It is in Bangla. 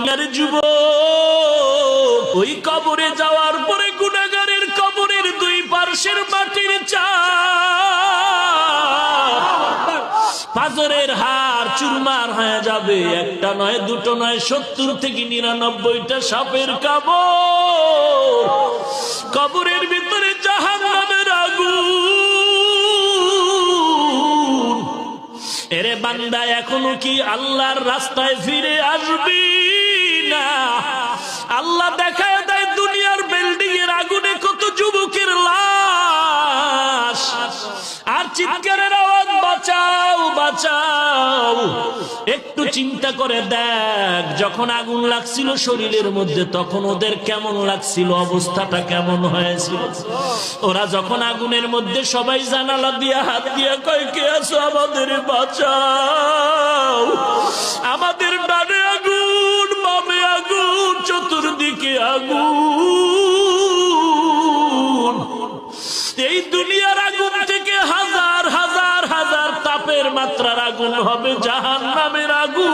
দুনিয়ার যুবক ওই কবরে যাওয়ার পরে গুনাহগারের কবরের দুই পার্শ্বের মাটির চাপ পাথরের হাড় চুরমার হয়ে যাবে। একটা নয়, দুটো নয়, 70 থেকে 99টা সাপের কামড়। কবরের ভিতরে জাহান্নামের আগুন। এরে বান্দা, এখনো কি আল্লাহর রাস্তায় ফিরে আসবি না? আল্লাহ দেখায় দেয় দুনিয়ার বিল্ডিং এর আগুনে কত যুবকের লাশ, আর চিৎকারের আওয়াজ, বাঁচাও বাঁচাও। একটু চিন্তা করে দেখ, যখন আগুন লাগছিল শরীরের মধ্যে তখন ওদের কেমন লাগছিল, অবস্থাটা কেমন হয়েছিল। ওরা যখন আগুনের মধ্যে সবাই জানালা দিয়ে হাত দিয়ে কয়, কে আছো, আমাদের বাঁচাও। আমাদের ডানে আগুন, বামে আগুন, চতুর্দিকে আগুন। এই দুনিয়ার আগুন থেকে হাজার হাজার হাজার তাপের মাত্রার আগুন হবে জাহান্নামের আগুন।